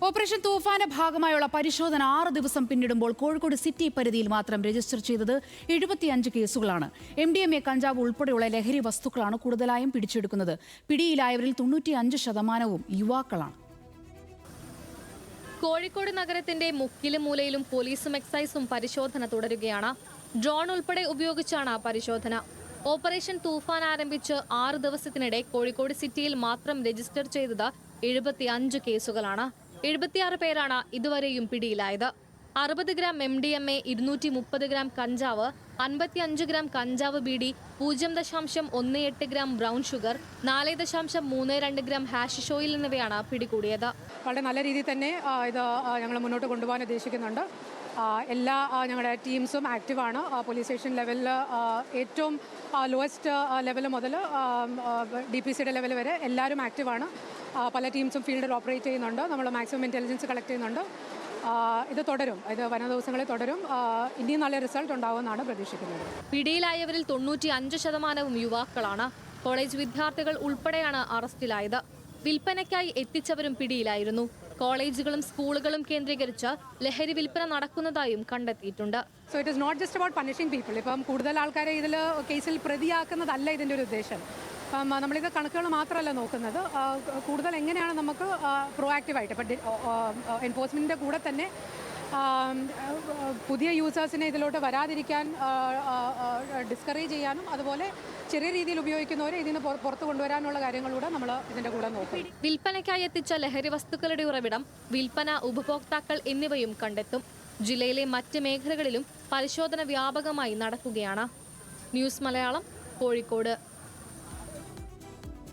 Operation തൂഫാന്റെ ഭാഗമായുള്ള പരിശോധന 6 ദിവസം പിന്നിടുമ്പോൾ കോഴിക്കോട് സിറ്റി പരിധിയിൽ മാത്രം രജിസ്റ്റർ ചെയ്തത് 75 കേസുകളാണ്. MDMA, കഞ്ചാവ് ഉൾപ്പെടെയുള്ള ലഹരി വസ്തുക്കളാണ് കൂടുതലായും പിടിച്ചെടുക്കുന്നത്. പിടിയിലായവരിൽ 95% യുവാക്കളാണ്. കോഴിക്കോട് നഗരത്തിന്റെ മുക്കിലും മൂലയിലും പോലീസും എക്സൈസും പരിശോധന തുടരുകയാണ്. ഡ്രോൺ ഉൾപ്പെടെ ഉപയോഗിച്ചാണ് പരിശോധന. ഓപ്പറേഷൻ തൂഫാൻ ആരംഭിച്ച് 6 ദിവസത്തിനിടെ കോഴിക്കോട് സിറ്റിയിൽ മാത്രം രജിസ്റ്റർ ചെയ്തത് 75 കേസുകളാണ്. 76 പേരാണ് ഇതുവരെയും പിടിയിലായത്. 60 ഗ്രാം MDMA, 230 ഗ്രാം കഞ്ചാവ്, 55 ഗ്രാം കഞ്ചാവ് beedi, 0.18 gram brown sugar, 4.32 gram ഹാഷിഷ് ഓയിൽ എന്നിവയാണ് പിടികൂടിയത്. വളരെ നല്ല രീതിയിൽ തന്നെ ഇത് ഞങ്ങൾ മുന്നോട്ട് കൊണ്ടുപോകാൻ ഉദ്ദേശിക്കുന്നുണ്ട്. എല്ലാ ഞങ്ങളുടെ ടീംസും ആക്റ്റീവാണ്. പോലീസ് സ്റ്റേഷൻ ലെവലിൽ ഏറ്റവും ലോവസ്റ്റ് ലെവൽ മുതൽ DPCയുടെ ലെവൽ വരെ എല്ലാവരും ആക്റ്റീവാണ്. പല ടീംസും ഫീൽഡിൽ ഓപ്പറേറ്റ് ചെയ്യുന്നുണ്ട്. നമ്മൾ മാക്സിമം ഇൻ്റലിജൻസ് കളക്ട് ചെയ്യുന്നുണ്ട്. ഇത് തുടരും. ഇത് വരും ദിവസങ്ങളിൽ തുടരും. ഇനിയും നല്ല റിസൾട്ട് ഉണ്ടാവുമെന്നാണ് പ്രതീക്ഷിക്കുന്നത്. പിടിയിലായവരിൽ 95% യുവാക്കളാണ്. കോളേജ് വിദ്യാർത്ഥികൾ ഉൾപ്പെടെയാണ് അറസ്റ്റിലായത്. വിൽപ്പനയ്ക്കായി എത്തിച്ചവരും പിടിയിലായിരുന്നു. കോളേജുകളും സ്കൂളുകളും കേന്ദ്രീകരിച്ച് ലഹരി വിൽപ്പന നടക്കുന്നതായും കണ്ടെത്തിയിട്ടുണ്ട്. So it is not just about punishing people. ഇപ്പം കൂടുതൽ ആൾക്കാരെ ഇതിൽ കേസിൽ പ്രതിയാക്കുന്നതല്ല ഇതിൻ്റെ ഒരു ഉദ്ദേശം. നമ്മളിത് കണക്കുകൾ മാത്രമല്ല നോക്കുന്നത്, കൂടുതൽ എങ്ങനെയാണ് നമുക്ക് പ്രോആക്റ്റീവായിട്ട് ഇപ്പം എൻഫോഴ്സ്മെൻറ്റിൻ്റെ കൂടെ തന്നെ പുതിയ യൂസേഴ്സിനെ ഇതിലോട്ട് വരാതിരിക്കാൻ ഡിസ്കറേജ് ചെയ്യാനും അതുപോലെ ചെറിയ രീതിയിൽ ഉപയോഗിക്കുന്നവരെ ഇതിന് പുറത്തു കൊണ്ടുവരാനുള്ള കാര്യങ്ങളൂടെ നമ്മൾ ഇതിൻ്റെ കൂടെ നോക്കും. വിൽപ്പനയ്ക്കായി എത്തിച്ച ലഹരി വസ്തുക്കളുടെ ഉറവിടം, വിൽപ്പന, ഉപഭോക്താക്കൾ എന്നിവയും കണ്ടെത്തും. ജില്ലയിലെ മറ്റ് മേഖലകളിലും പരിശോധന വ്യാപകമായി നടക്കുകയാണ്. ന്യൂസ് മലയാളം, കോഴിക്കോട്.